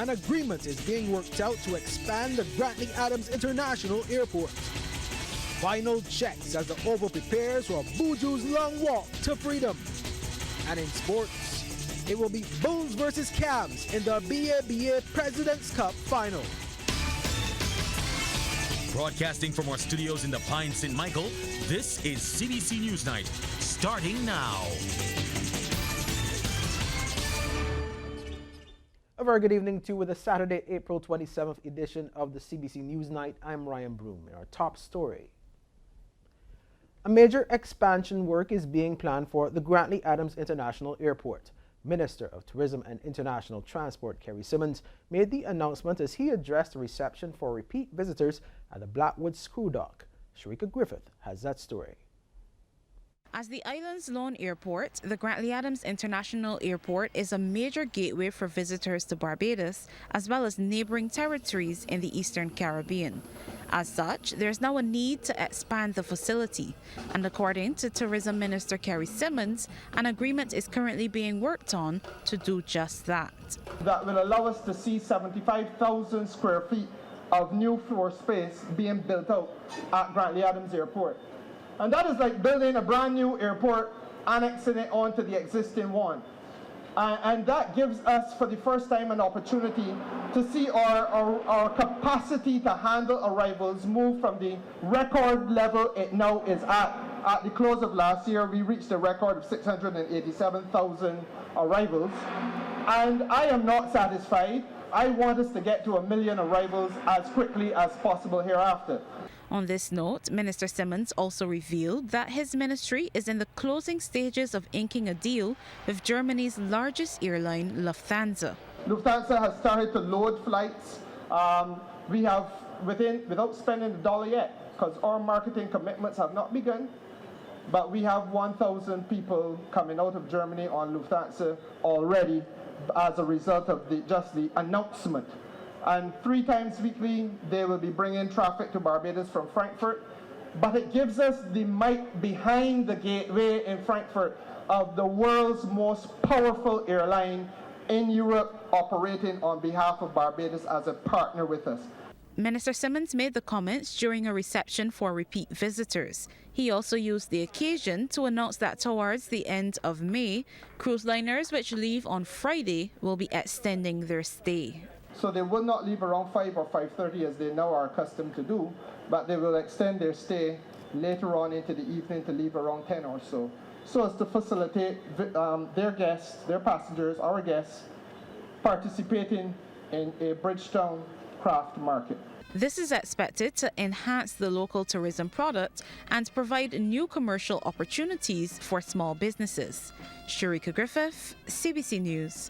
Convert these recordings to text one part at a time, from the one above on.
An agreement is being worked out to expand the Grantley Adams International Airport. Final checks as the Oval prepares for Buju's long walk to freedom. And in sports, it will be Bulls versus Cavs in the BABA President's Cup final. Broadcasting from our studios in the Pine St. Michael, this is CBC News Night, starting now. A very good evening to you with the Saturday, April 27th edition of the CBC News Night. I'm Ryan Broom. In our top story, a major expansion work is being planned for the Grantley Adams International Airport. Minister of Tourism and International Transport Kerry Simmons made the announcement as he addressed the reception for repeat visitors at the Blackwood Screw Dock. Sharika Griffith has that story. As the island's lone airport, the Grantley Adams International Airport is a major gateway for visitors to Barbados, as well as neighboring territories in the Eastern Caribbean. As such, there's now a need to expand the facility, and according to Tourism Minister Kerry Simmons, an agreement is currently being worked on to do just that. That will allow us to see 75,000 square feet of new floor space being built out at Grantley Adams Airport. And that is like building a brand new airport, annexing it onto the existing one. And that gives us, for the first time, an opportunity to see our capacity to handle arrivals move from the record level it now is at. At the close of last year, we reached a record of 687,000 arrivals. And I am not satisfied. I want us to get to 1 million arrivals as quickly as possible hereafter. On this note, Minister Simmons also revealed that his ministry is in the closing stages of inking a deal with Germany's largest airline, Lufthansa. Lufthansa has started to load flights. We have, without spending a dollar yet, because our marketing commitments have not begun, but we have 1,000 people coming out of Germany on Lufthansa already as a result of just the announcement. And 3 times weekly, they will be bringing traffic to Barbados from Frankfurt. But it gives us the might behind the gateway in Frankfurt of the world's most powerful airline in Europe operating on behalf of Barbados as a partner with us. Minister Simmons made the comments during a reception for repeat visitors. He also used the occasion to announce that towards the end of May, cruise liners which leave on Friday will be extending their stay. So they will not leave around 5 or 5:30 as they now are accustomed to do, but they will extend their stay later on into the evening to leave around 10 or so as to facilitate their guests, their passengers, our guests, participating in a Bridgetown craft market. This is expected to enhance the local tourism product and provide new commercial opportunities for small businesses. Sharika Griffith, CBC News.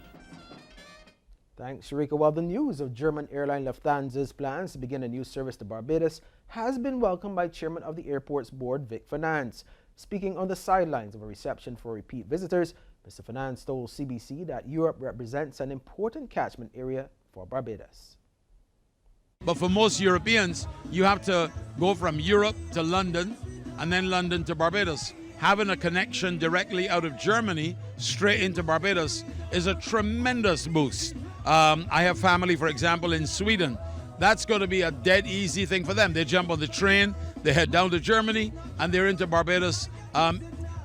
Thanks, Sharika. Well, the news of German airline Lufthansa's plans to begin a new service to Barbados has been welcomed by Chairman of the airport's board, Vic Finance. Speaking on the sidelines of a reception for repeat visitors, Mr. Finance told CBC that Europe represents an important catchment area for Barbados. But for most Europeans, you have to go from Europe to London and then London to Barbados. Having a connection directly out of Germany straight into Barbados is a tremendous boost. I have family, for example, in Sweden. That's going to be a dead easy thing for them. They jump on the train, they head down to Germany, and they're into Barbados.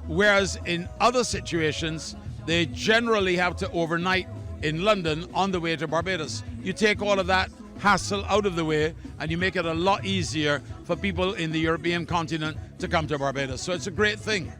Whereas in other situations, they generally have to overnight in London on the way to Barbados. You take all of that hassle out of the way and you make it a lot easier for people in the European continent to come to Barbados. So it's a great thing.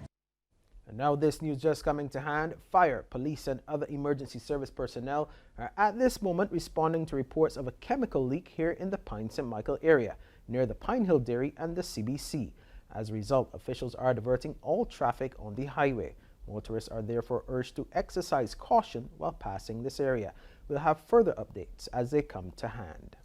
And now this news just coming to hand. Fire, police and other emergency service personnel are at this moment responding to reports of a chemical leak here in the Pine St. Michael area near the Pine Hill Dairy and the CBC. As a result, officials are diverting all traffic on the highway. Motorists are therefore urged to exercise caution while passing this area. We'll have further updates as they come to hand.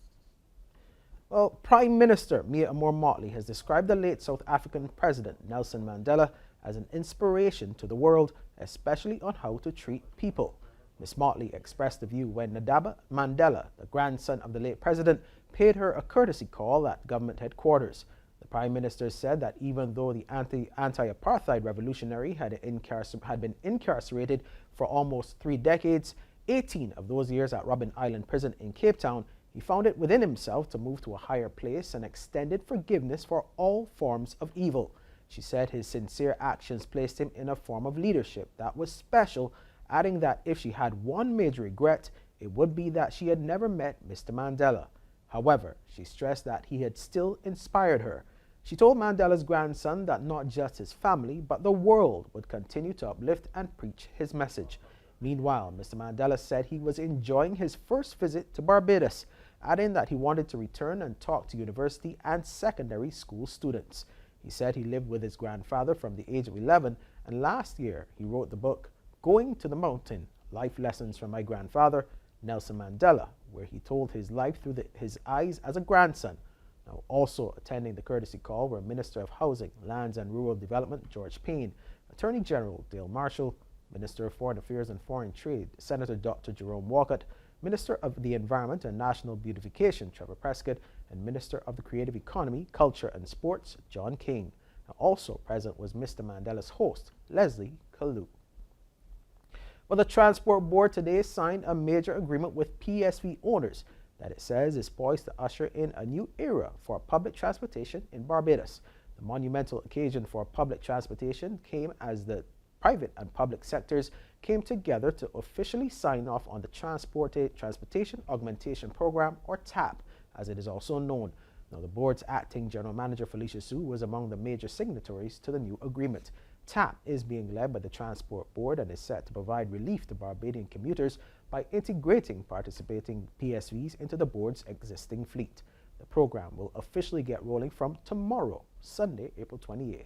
Well, Prime Minister Mia Motley has described the late South African President Nelson Mandela as an inspiration to the world, especially on how to treat people. Ms. Motley expressed the view when Nadaba Mandela, the grandson of the late president, paid her a courtesy call at government headquarters. The Prime Minister said that even though the anti-apartheid revolutionary had been incarcerated for almost 3 decades, 18 of those years at Robben Island Prison in Cape Town, he found it within himself to move to a higher place and extended forgiveness for all forms of evil. She said his sincere actions placed him in a form of leadership that was special, adding that if she had one major regret, it would be that she had never met Mr. Mandela. However, she stressed that he had still inspired her. She told Mandela's grandson that not just his family, but the world would continue to uplift and preach his message. Meanwhile, Mr. Mandela said he was enjoying his first visit to Barbados, adding that he wanted to return and talk to university and secondary school students. He said he lived with his grandfather from the age of 11, and last year he wrote the book, Going to the Mountain, Life Lessons from My Grandfather, Nelson Mandela, where he told his life through his eyes as a grandson. Now, also attending the courtesy call were Minister of Housing, Lands and Rural Development, George Payne, Attorney General Dale Marshall, Minister of Foreign Affairs and Foreign Trade, Senator Dr. Jerome Walcott, Minister of the Environment and National Beautification, Trevor Prescott, and Minister of the Creative Economy, Culture and Sports, John King. Now, also present was Mr. Mandela's host, Leslie Kalu. Well, the Transport Board today signed a major agreement with PSV owners that it says is poised to usher in a new era for public transportation in Barbados. The monumental occasion for public transportation came as the private and public sectors came together to officially sign off on the Transportation Augmentation Program, or TAP, as it is also known. Now, the board's acting general manager, Felicia Sue, was among the major signatories to the new agreement. TAP is being led by the Transport Board and is set to provide relief to Barbadian commuters by integrating participating PSVs into the board's existing fleet. The program will officially get rolling from tomorrow, Sunday, April 28th.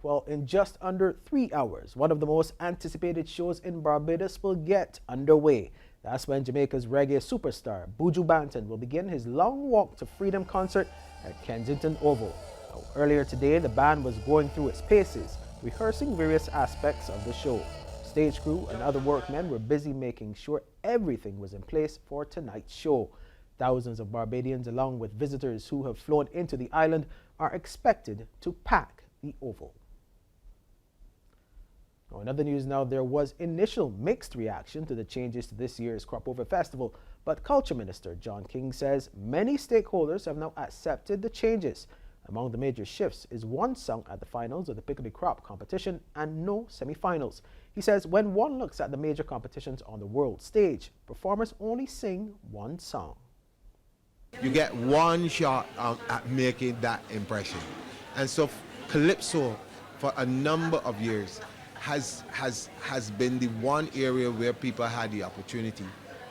Well, in just under 3 hours, one of the most anticipated shows in Barbados will get underway. That's when Jamaica's reggae superstar, Buju Banton, will begin his Long Walk to Freedom concert at Kensington Oval. Now, earlier today, the band was going through its paces, rehearsing various aspects of the show. Stage crew and other workmen were busy making sure everything was in place for tonight's show. Thousands of Barbadians, along with visitors who have flown into the island, are expected to pack the Oval. Now, in other news now, there was initial mixed reaction to the changes to this year's Crop Over Festival, but Culture Minister John King says many stakeholders have now accepted the changes. Among the major shifts is one song at the finals of the Pickle Crop competition and no semi-finals. He says when one looks at the major competitions on the world stage, performers only sing one song. You get one shot at making that impression. And so Calypso, for a number of years, has been the one area where people had the opportunity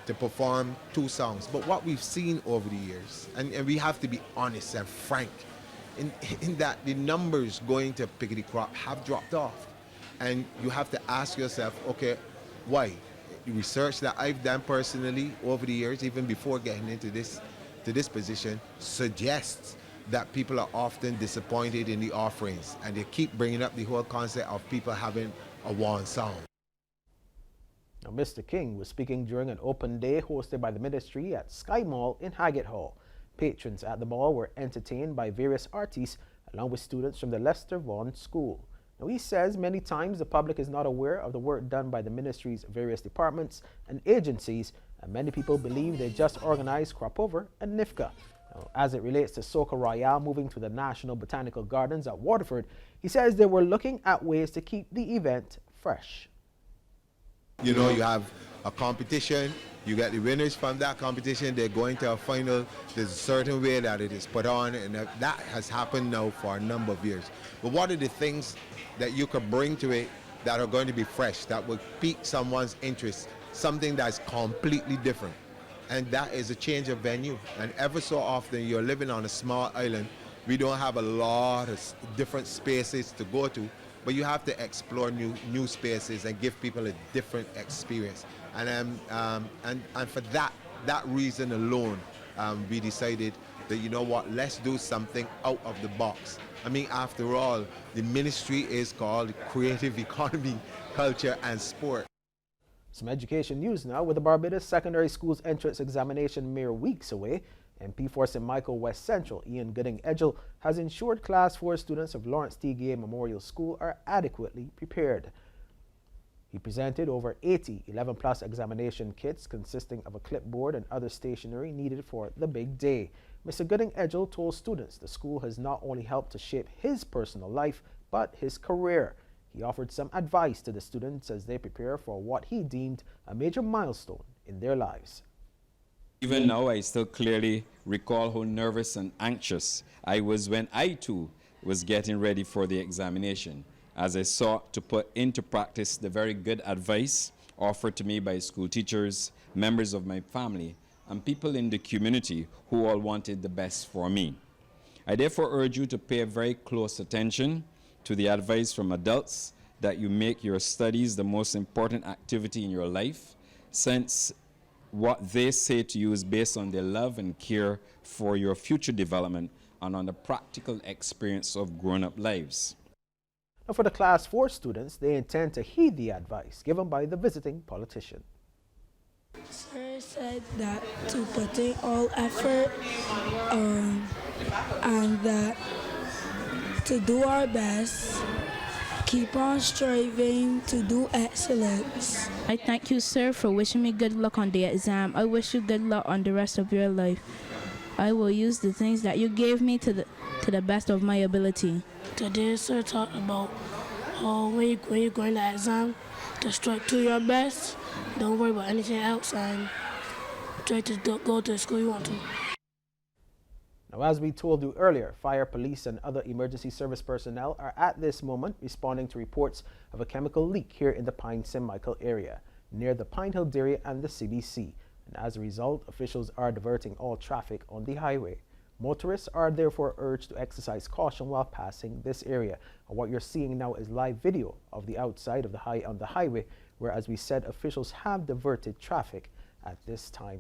to perform two songs. But what we've seen over the years, and we have to be honest and frank, in that the numbers going to Pickety Crop have dropped off. And you have to ask yourself, okay, why? The research that I've done personally over the years, even before getting into this position, suggests that people are often disappointed in the offerings, and they keep bringing up the whole concept of people having a one song. Now, Mr. King was speaking during an open day hosted by the ministry at Sky Mall in Haggett Hall. Patrons at the mall were entertained by various artists along with students from the Lester Vaughan School. Now, he says many times the public is not aware of the work done by the ministry's various departments and agencies, and many people believe they just organize Crop Over and NIFCA. Now, as it relates to Soca Royale moving to the National Botanical Gardens at Waterford, he says they were looking at ways to keep the event fresh. You know, you have a competition, you get the winners from that competition, they're going to a final, there's a certain way that it is put on, and that has happened now for a number of years. But what are the things that you could bring to it that are going to be fresh, that will pique someone's interest, something that's completely different? And that is a change of venue. And ever so often, you're living on a small island, we don't have a lot of different spaces to go to, but you have to explore new spaces and give people a different experience. And for that reason alone, we decided that, you know what, let's do something out of the box. I mean, after all, the ministry is called Creative Economy, Culture and Sport. Some education news now. With the Barbados Secondary School's entrance examination mere weeks away, MP for St. Michael West Central, Ian Gooding-Edgell, has ensured Class 4 students of Lawrence T. Gay Memorial School are adequately prepared. He presented over 80 11-plus examination kits consisting of a clipboard and other stationery needed for the big day. Mr. Gooding-Edgell told students the school has not only helped to shape his personal life, but his career. He offered some advice to the students as they prepare for what he deemed a major milestone in their lives. Even now, I still clearly recall how nervous and anxious I was when I too was getting ready for the examination, as I sought to put into practice the very good advice offered to me by school teachers, members of my family, and people in the community who all wanted the best for me. I therefore urge you to pay very close attention to the advice from adults that you make your studies the most important activity in your life, since what they say to you is based on their love and care for your future development and on the practical experience of grown-up lives. Now for the Class 4 students, they intend to heed the advice given by the visiting politician. Sir said that to put in all effort and that to do our best, keep on striving to do excellence. I thank you, sir, for wishing me good luck on the exam. I wish you good luck on the rest of your life. I will use the things that you gave me to the best of my ability. Today, sir talked about when you're going to exam, to strive to your best. Don't worry about anything else and try to go to the school you want to. Now, as we told you earlier, fire, police, and other emergency service personnel are at this moment responding to reports of a chemical leak here in the Pine-St. Michael area, near the Pine Hill Dairy and the CBC. And as a result, officials are diverting all traffic on the highway. Motorists are therefore urged to exercise caution while passing this area. And what you're seeing now is live video of the outside of the highway, where, as we said, officials have diverted traffic at this time.